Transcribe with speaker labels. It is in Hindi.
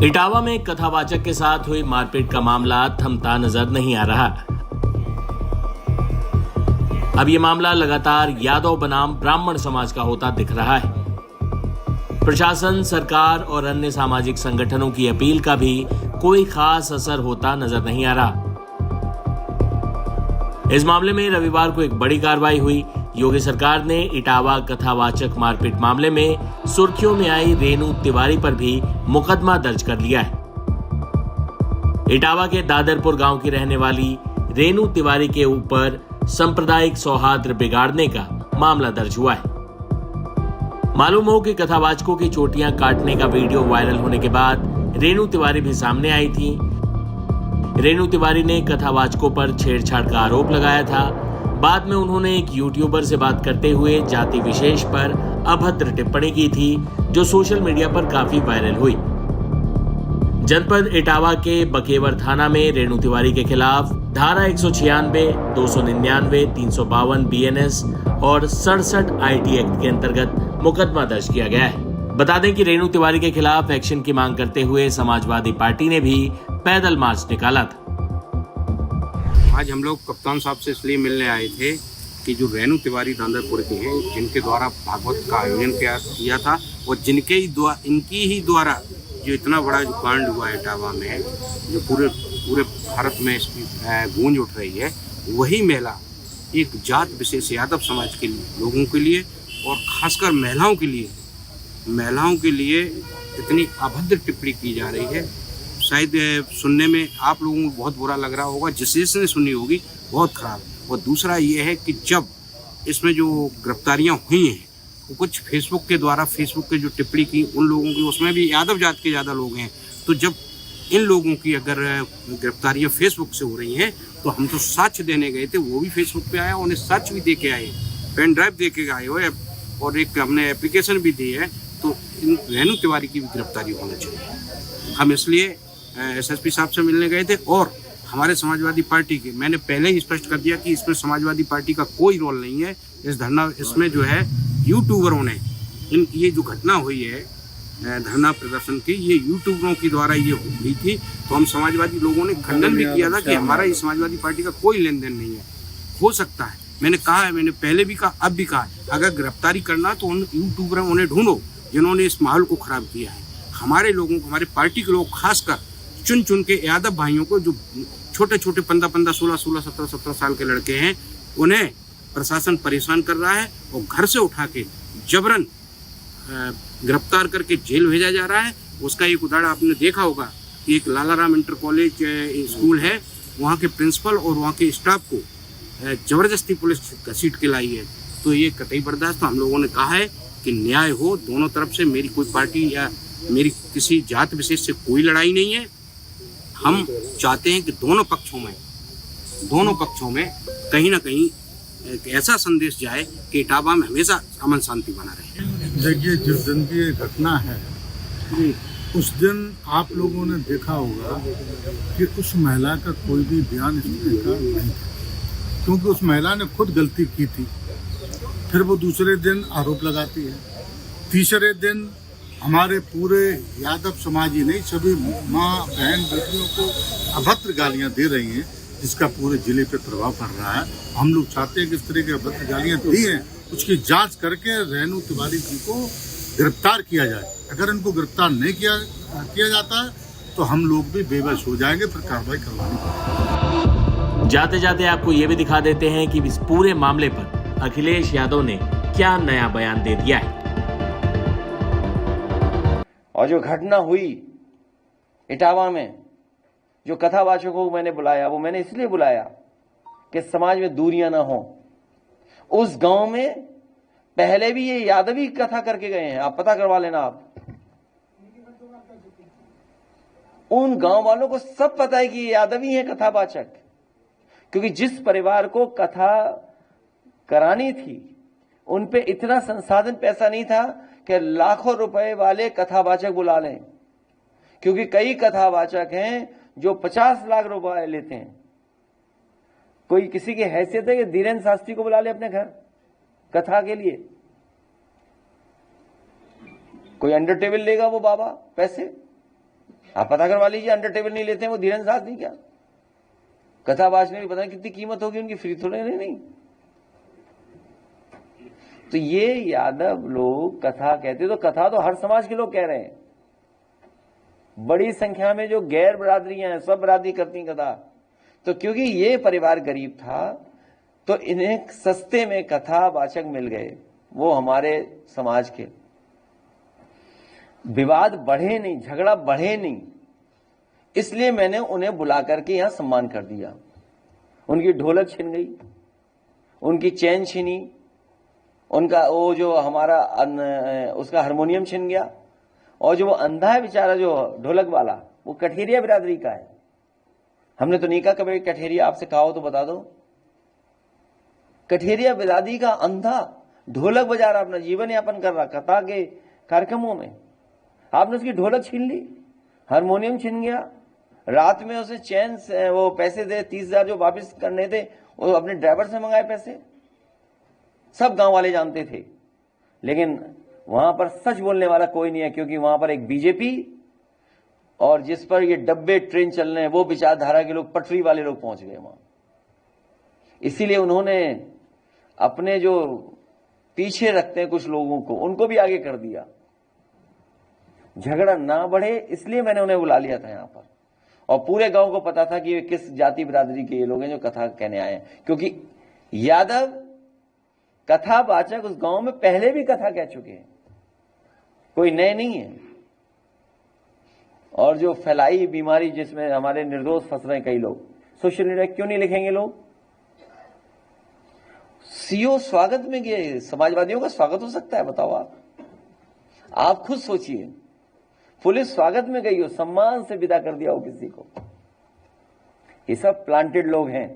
Speaker 1: इटावा में कथावाचक के साथ हुई मारपीट का मामला थमता नजर नहीं आ रहा। अब ये मामला लगातार यादव बनाम ब्राह्मण समाज का होता दिख रहा है। प्रशासन, सरकार और अन्य सामाजिक संगठनों की अपील का भी कोई खास असर होता नजर नहीं आ रहा। इस मामले में रविवार को एक बड़ी कार्रवाई हुई। योगी सरकार ने इटावा कथावाचक मारपीट मामले में सुर्खियों में आई रेणु तिवारी पर भी मुकदमा दर्ज कर लिया है। इटावा के दादरपुर गांव की रहने वाली रेणु तिवारी के ऊपर सांप्रदायिक सौहार्द बिगाड़ने का मामला दर्ज हुआ है। मालूम हो कि कथावाचकों की चोटियां काटने का वीडियो वायरल होने के बाद रेणु तिवारी भी सामने आई थी। रेणु तिवारी ने कथावाचकों पर छेड़छाड़ का आरोप लगाया था। बाद में उन्होंने एक यूट्यूबर से बात करते हुए जाति विशेष पर अभद्र टिप्पणी की थी, जो सोशल मीडिया पर काफी वायरल हुई। जनपद इटावा के बकेवर थाना में रेणु तिवारी के खिलाफ धारा 196, 299, 352 बीएनएस और 67 आईटी एक्ट के अंतर्गत मुकदमा दर्ज किया गया है। बता दें कि रेणु तिवारी के खिलाफ एक्शन की मांग करते हुए समाजवादी पार्टी ने भी पैदल मार्च निकाला था।
Speaker 2: आज हम लोग कप्तान साहब से इसलिए मिलने आए थे कि जो रेणु तिवारी दादरपुर के हैं, जिनके द्वारा भागवत का आयोजन किया था और इनकी ही द्वारा जो इतना बड़ा जो कांड हुआ है इटावा में, जो पूरे भारत में इसकी गूंज उठ रही है, वही महिला एक जात विशेष यादव समाज के लोगों के लिए और खासकर महिलाओं के लिए इतनी अभद्र टिप्पणी की जा रही है। शायद सुनने में आप लोगों को बहुत बुरा लग रहा होगा, जिसने सुनी होगी बहुत खराब। और दूसरा ये है कि जब इसमें जो गिरफ्तारियां हुई हैं, कुछ फेसबुक के जो टिप्पणी की उन लोगों की, उसमें भी यादव जात के ज़्यादा लोग हैं। तो जब इन लोगों की अगर गिरफ्तारियां फेसबुक से हो रही हैं, तो हम तो साक्ष्य देने गए थे, वो भी फेसबुक पे आया, उन्हें साक्ष्य भी दे के आए, पेन ड्राइव दे के आए हुए, और एक हमने एप्लीकेशन भी दी है। तो इन रेणु तिवारी की भी गिरफ्तारी होना चाहिए। हम इसलिए एसएसपी साहब से मिलने गए थे। और हमारे समाजवादी पार्टी के, मैंने पहले ही स्पष्ट कर दिया कि इसमें समाजवादी पार्टी का कोई रोल नहीं है। इसमें जो है यूट्यूबरों ने ये जो घटना हुई है धरना प्रदर्शन की, ये यूट्यूबरों के द्वारा ये हुई थी। तो हम समाजवादी लोगों ने खंडन भी किया था कि हमारा इस समाजवादी पार्टी का कोई लेन देन नहीं है। हो सकता है, मैंने कहा है, मैंने पहले भी कहा, अब भी कहा, अगर गिरफ्तारी करना तो उन यूट्यूबरों उन्हें ढूंढो जिन्होंने इस माहौल को खराब किया है। हमारे लोगों को, हमारे पार्टी के लोग खासकर चुन चुन के यादव भाइयों को, जो छोटे छोटे 15, 16, 17 साल के लड़के हैं, उन्हें प्रशासन परेशान कर रहा है और घर से उठा के जबरन गिरफ्तार करके जेल भेजा जा रहा है। उसका एक उदाहरण आपने देखा होगा कि एक लालाराम इंटर कॉलेज स्कूल है, वहाँ के प्रिंसिपल और वहाँ के स्टाफ को जबरदस्ती पुलिस घसीट के लाई है। तो ये कतई बर्दाश्त। हम लोगों ने कहा है कि न्याय हो दोनों तरफ से। मेरी कोई पार्टी या मेरी किसी जात विशेष से कोई लड़ाई नहीं है। हम चाहते हैं कि दोनों पक्षों में कहीं ना कहीं एक ऐसा संदेश जाए कि इटावा में हमेशा अमन शांति बना रहे।
Speaker 3: देखिए, जिस दिन की ये घटना है, उस दिन आप लोगों ने देखा होगा कि उस महिला का कोई भी बयान इस तरह का नहीं था, क्योंकि उस महिला ने खुद गलती की थी। फिर वो दूसरे दिन आरोप लगाती है, तीसरे दिन हमारे पूरे यादव समाज ही नहीं, सभी माँ बहन बेटियों को अभद्र गालियाँ दे रही हैं, जिसका पूरे जिले पे प्रभाव पड़ रहा है। हम लोग चाहते हैं कि इस तरह की अभद्र गालियाँ दी हैं, उसकी जांच करके रेणु तिवारी जी को गिरफ्तार किया जाए। अगर इनको गिरफ्तार नहीं किया जाता है तो हम लोग भी बेबस हो जाएंगे, फिर कार्रवाई करवानी पड़ेगी।
Speaker 1: जाते जाते आपको ये भी दिखा देते हैं कि इस पूरे मामले पर अखिलेश यादव ने क्या नया बयान दे दिया है।
Speaker 4: और जो घटना हुई इटावा में, जो कथावाचकों को मैंने बुलाया, वो मैंने इसलिए बुलाया कि समाज में दूरियां ना हो। उस गांव में पहले भी ये यादवी कथा करके गए हैं, आप पता करवा लेना। आप उन गांव वालों को सब पता है कि ये यादवी है कथावाचक, क्योंकि जिस परिवार को कथा करानी थी उन पे इतना संसाधन पैसा नहीं था कि लाखों रुपए वाले कथावाचक बुला लें, क्योंकि कई कथावाचक हैं जो 50 लाख रुपए लेते हैं। कोई किसी की हैसियत है कि धीरेन्द्र शास्त्री को बुला ले अपने घर कथा के लिए? कोई अंडर टेबल लेगा वो बाबा पैसे? आप पता करवा लीजिए, अंडर टेबल नहीं लेते हैं वो धीरेन्द्र साथ नहीं क्या? कथावाचक ने भी पता नहीं कितनी कीमत होगी उनकी, फ्री थोड़े नहीं। तो ये यादव लोग कथा कहते, तो कथा तो हर समाज के लोग कह रहे हैं। बड़ी संख्या में जो गैर बरादरियां हैं, सब बरादरी करती कथा। तो क्योंकि ये परिवार गरीब था तो इन्हें सस्ते में कथावाचक मिल गए, वो हमारे समाज के। विवाद बढ़े नहीं, झगड़ा बढ़े नहीं, इसलिए मैंने उन्हें बुला करके यहां सम्मान कर दिया। उनकी ढोलक छिन गई, उनकी चैन छिनी, उनका वो जो हमारा उसका हारमोनियम छिन गया, और जो वो अंधा है बेचारा जो ढोलक वाला, वो कठेरिया बिरादरी का है। हमने तो नहीं कहा कभी कठेरिया, आपसे कहा हो तो बता दो। कठेरिया बिरादरी का अंधा ढोलक बजा रहा, अपना जीवन यापन कर रहा कथा के कार्यक्रमों में, आपने उसकी ढोलक छीन ली, हारमोनियम छीन गया, रात में उसे चैन से वो पैसे दे 30,000 जो वापस करने थे, वो अपने ड्राइवर से मंगाए पैसे। सब गांव वाले जानते थे, लेकिन वहां पर सच बोलने वाला कोई नहीं है, क्योंकि वहां पर एक बीजेपी और जिस पर ये डब्बे ट्रेन चल रहे हैं वो विचारधारा के लोग, पटरी वाले लोग पहुंच गए वहां। इसीलिए उन्होंने अपने जो पीछे रखते हैं कुछ लोगों को, उनको भी आगे कर दिया। झगड़ा ना बढ़े इसलिए मैंने उन्हें बुला लिया था यहां पर, और पूरे गांव को पता था कि ये किस जाति बिरादरी के ये लोग हैं जो कथा कहने आए हैं, क्योंकि यादव कथावाचक उस गांव में पहले भी कथा कह चुके हैं, कोई नए नहीं है। और जो फैलाई बीमारी जिसमें हमारे निर्दोष फंस रहे हैं कई लोग, सोशल मीडिया क्यों नहीं लिखेंगे लोग? सीओ स्वागत में गए, समाजवादियों का स्वागत हो सकता है? बताओ आप खुद सोचिए। पुलिस स्वागत में गई हो, सम्मान से विदा कर दिया हो किसी को। ये सब प्लांटेड लोग हैं।